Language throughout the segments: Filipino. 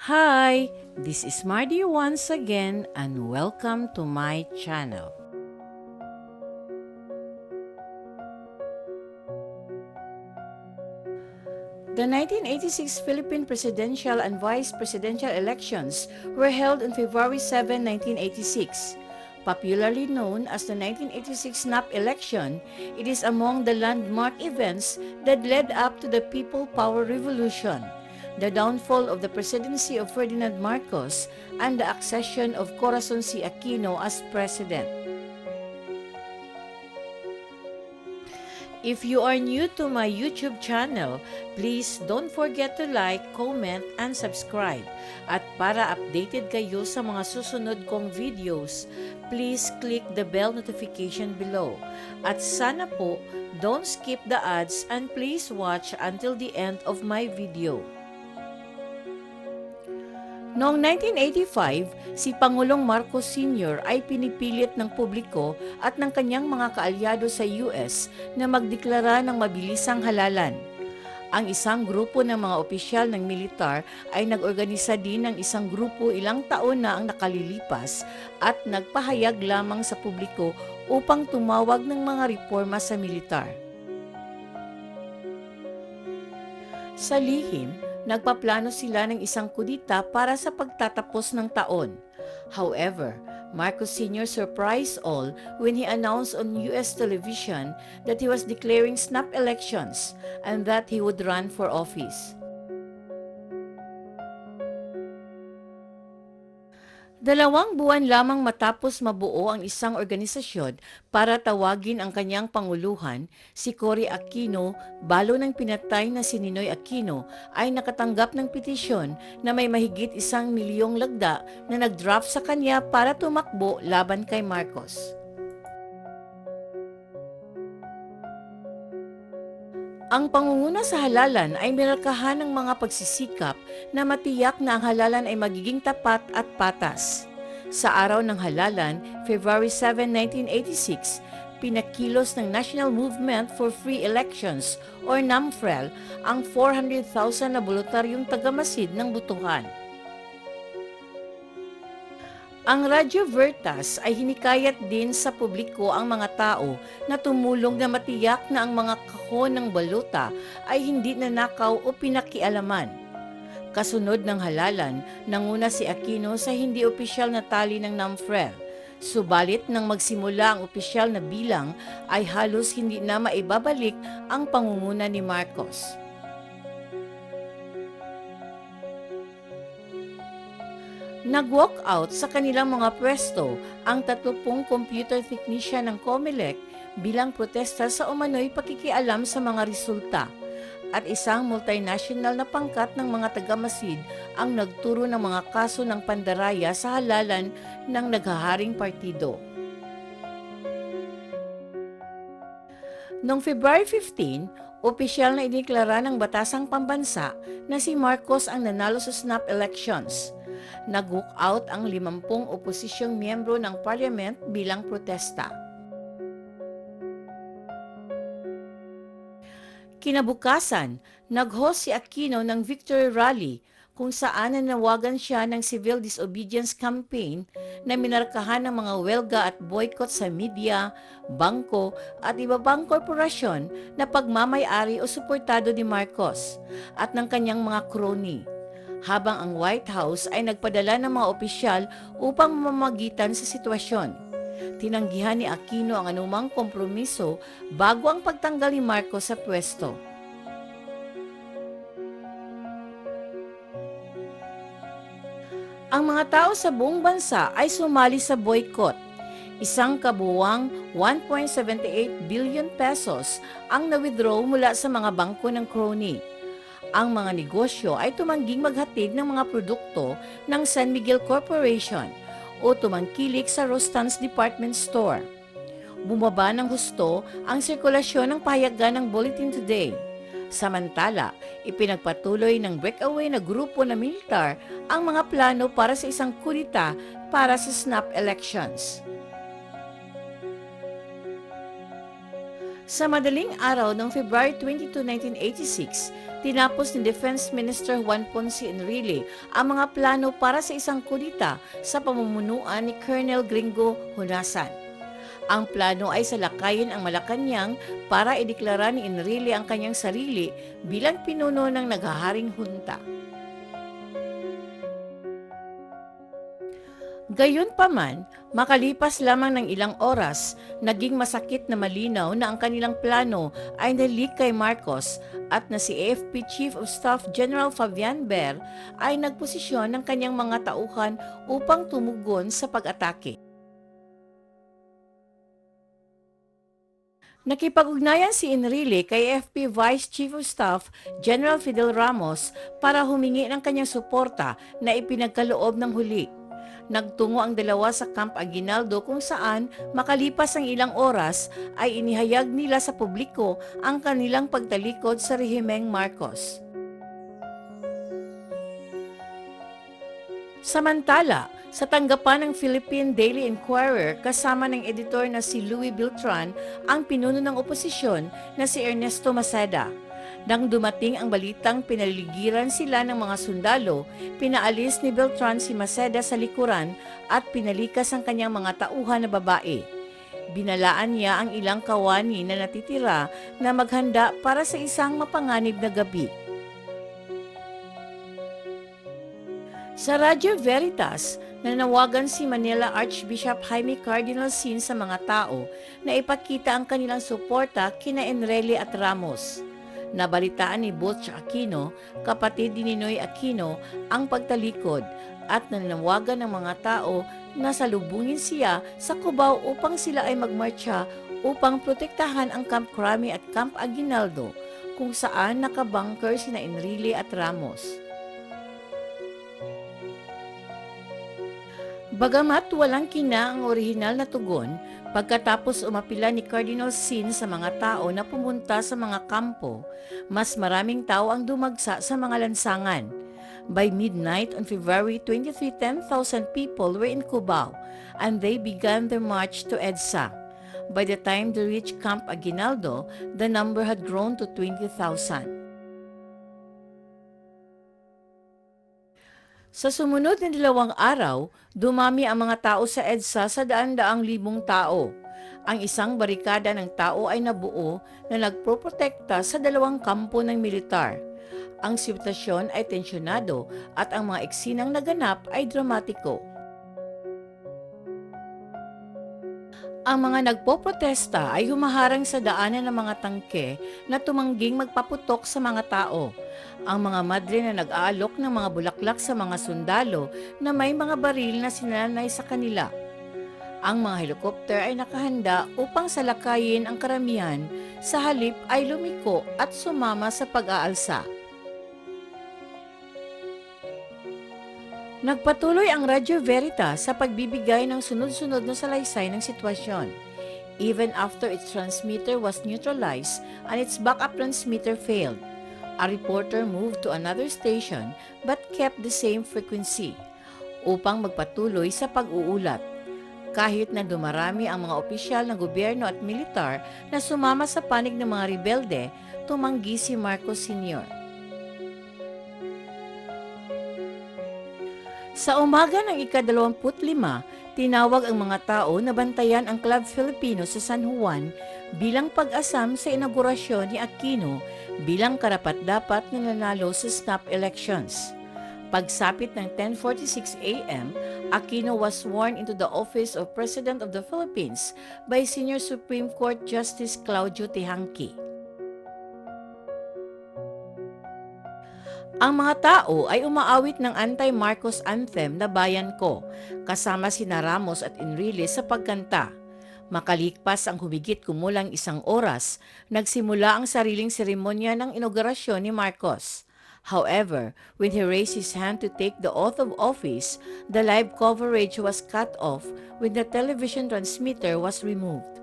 Hi, this is Mardy once again and welcome to my channel. The 1986 Philippine presidential and vice presidential elections were held on February 7, 1986. Popularly known as the 1986 snap election, it is among the landmark events that led up to the People Power Revolution, the downfall of the presidency of Ferdinand Marcos, and the accession of Corazon C. Aquino as president. If you are new to my YouTube channel, please don't forget to like, comment, and subscribe. At para updated kayo sa mga susunod kong videos, please click the bell notification below. At sana po, don't skip the ads and please watch until the end of my video. Noong 1985, si Pangulong Marcos Sr. ay pinipilit ng publiko at ng kanyang mga kaalyado sa US na magdeklara ng mabilisang halalan. Ang isang grupo ng mga opisyal ng militar ay nag-organisa din ng isang grupo ilang taon na ang nakalilipas at nagpahayag lamang sa publiko upang tumawag ng mga reforma sa militar. Sa lihim, nagpaplano sila ng isang kudita para sa pagtatapos ng taon. However, Marcos Sr. surprised all when he announced on US television that he was declaring snap elections and that he would run for office. Dalawang buwan lamang matapos mabuo ang isang organisasyon para tawagin ang kanyang panguluhan, si Cory Aquino, balo ng pinatay na si Ninoy Aquino, ay nakatanggap ng petisyon na may mahigit 1,000,000 lagda na nag-draft sa kanya para tumakbo laban kay Marcos. Ang pangunguna sa halalan ay minarkahan ng mga pagsisikap na matiyak na ang halalan ay magiging tapat at patas. Sa araw ng halalan, February 7, 1986, pinakilos ng National Movement for Free Elections or NAMFREL ang 400,000 na voluntaryong tagamasid ng butuhan. Ang Radyo Veritas ay hinikayat din sa publiko ang mga tao na tumulong na matiyak na ang mga kahon ng balota ay hindi nanakaw o pinakialaman. Kasunod ng halalan, nanguna si Aquino sa hindi opisyal na tali ng NAMFREL. Subalit nang magsimula ang opisyal na bilang ay halos hindi na maibabalik ang pangunguna ni Marcos. Nag-walk out sa kanilang mga pwesto ang 30 computer technician ng COMELEC bilang protesta sa umano'y pakikialam sa mga resulta at isang multinational na pangkat ng mga tagamasid ang nagturo ng mga kaso ng pandaraya sa halalan ng naghaharing partido. Noong February 15, opisyal na ideklara ng batasang pambansa na si Marcos ang nanalo sa snap elections. Nag-walk out ang 50 oposisyong miyembro ng parliament bilang protesta. Kinabukasan, nag-host si Aquino ng Victory Rally kung saan nanawagan siya ng civil disobedience campaign na minarkahan ng mga welga at boycott sa media, bangko at iba pang korporasyon na pagmamay-ari o suportado ni Marcos at ng kanyang mga crony, habang ang White House ay nagpadala ng mga opisyal upang mamamagitan sa sitwasyon. Tinanggihan ni Aquino ang anumang kompromiso bago ang pagtanggal ni Marcos sa pwesto. Ang mga tao sa buong bansa ay sumali sa boycott. Isang kabuuang 1.78 billion pesos ang na-withdraw mula sa mga bangko ng crony. Ang mga negosyo ay tumangging maghatid ng mga produkto ng San Miguel Corporation o tumangkilik sa Rostan's Department Store. Bumaba ng husto ang sirkulasyon ng pahayagan ng Bulletin Today. Samantala, ipinagpatuloy ng breakaway na grupo na militar ang mga plano para sa isang kudita para sa snap elections. Sa madaling araw ng February 22, 1986, tinapos ni Defense Minister Juan Ponce Enrile ang mga plano para sa isang kudita sa pamumunuan ni Colonel Gringo Honasan. Ang plano ay salakayin ang Malacanang para ideklara ni Enrile ang kanyang sarili bilang pinuno ng naghaharing hunta. Gayunpaman, makalipas lamang ng ilang oras, naging masakit na malinaw na ang kanilang plano ay nalik kay Marcos at na si AFP Chief of Staff General Fabian Ber ay nagposisyon ng kanyang mga tauhan upang tumugon sa pag-atake. Nakipag-ugnayan si Enrile kay AFP Vice Chief of Staff General Fidel Ramos para humingi ng kanyang suporta na ipinagkaloob ng huli. Nagtungo ang dalawa sa Camp Aguinaldo kung saan makalipas ang ilang oras ay inihayag nila sa publiko ang kanilang pagtalikod sa rehimeng Marcos. Samantala, sa tanggapan ng Philippine Daily Inquirer kasama ng editor na si Louis Beltran ang pinuno ng oposisyon na si Ernesto Maceda. Nang dumating ang balitang pinaligiran sila ng mga sundalo, pinaalis ni Beltran si Maceda sa likuran at pinalikas ang kanyang mga tauhan na babae. Binalaan niya ang ilang kawani na natitira na maghanda para sa isang mapanganib na gabi. Sa Radyo Veritas, nanawagan si Manila Archbishop Jaime Cardinal Sin sa mga tao na ipakita ang kanilang suporta kina Enrile at Ramos. Nabalitaan ni Butch Aquino, kapatid ni Ninoy Aquino, ang pagtalikod at nanawagan ng mga tao na salubungin siya sa Cubao upang sila ay magmarcha upang protektahan ang Camp Crame at Camp Aguinaldo kung saan nakabunker sina Enrile at Ramos. Bagamat walang kina ang orihinal na tugon, pagkatapos umapila ni Cardinal Sin sa mga tao na pumunta sa mga kampo, mas maraming tao ang dumagsa sa mga lansangan. By midnight on February 23, 10,000 people were in Cubao and they began their march to EDSA. By the time they reached Camp Aguinaldo, the number had grown to 20,000. Sa sumunod na 2 araw, dumami ang mga tao sa EDSA sa daan-daang libong tao. Ang isang barikada ng tao ay nabuo na nagproprotekta sa 2 kampo ng militar. Ang sitwasyon ay tensyonado at ang mga eksinang naganap ay dramatiko. Ang mga nagpoprotesta ay humaharang sa daanan ng mga tangke na tumangging magpaputok sa mga tao. Ang mga madre na nag-aalok ng mga bulaklak sa mga sundalo na may mga baril na sinanay sa kanila. Ang mga helikopter ay nakahanda upang salakayin ang karamihan, sa halip ay lumiko at sumama sa pag-aalsa. Nagpatuloy ang Radyo Veritas sa pagbibigay ng sunod-sunod na salaysay ng sitwasyon. Even after its transmitter was neutralized and its backup transmitter failed, a reporter moved to another station but kept the same frequency upang magpatuloy sa pag-uulat. Kahit na dumarami ang mga opisyal ng gobyerno at militar na sumama sa panig ng mga rebelde, tumanggi si Marcos Sr. Sa umaga ng ika-25, tinawag ang mga tao na bantayan ang Club Filipino sa San Juan bilang pag-asam sa inaugurasyon ni Aquino bilang karapat-dapat na nanalo sa snap elections. Pagsapit ng 10:46 a.m., Aquino was sworn into the office of President of the Philippines by Senior Supreme Court Justice Claudio Tehanqui. Ang mga tao ay umaawit ng anti-Marcos anthem na Bayan Ko, kasama sina Ramos at Enrile sa pagkanta. Makalipas ang humigit kumulang 1 oras, nagsimula ang sariling seremonya ng inaugurasyon ni Marcos. However, when he raised his hand to take the oath of office, the live coverage was cut off when the television transmitter was removed.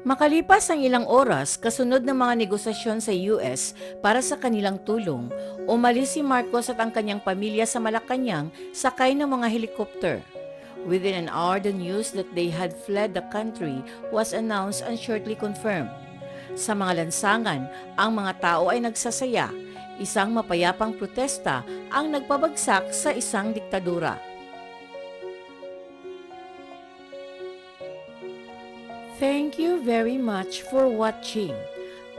Makalipas ang ilang oras, kasunod ng mga negosasyon sa US para sa kanilang tulong, umalis si Marcos at ang kanyang pamilya sa Malacanang sakay ng mga helikopter. Within an hour, the news that they had fled the country was announced and shortly confirmed. Sa mga lansangan, ang mga tao ay nagsasaya. Isang mapayapang protesta ang nagpabagsak sa isang diktadura. Thank you very much for watching.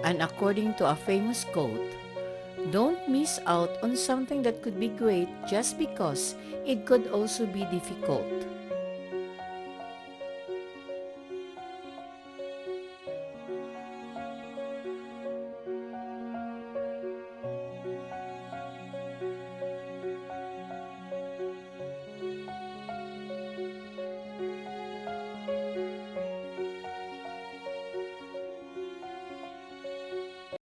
And according to a famous quote, don't miss out on something that could be great just because it could also be difficult.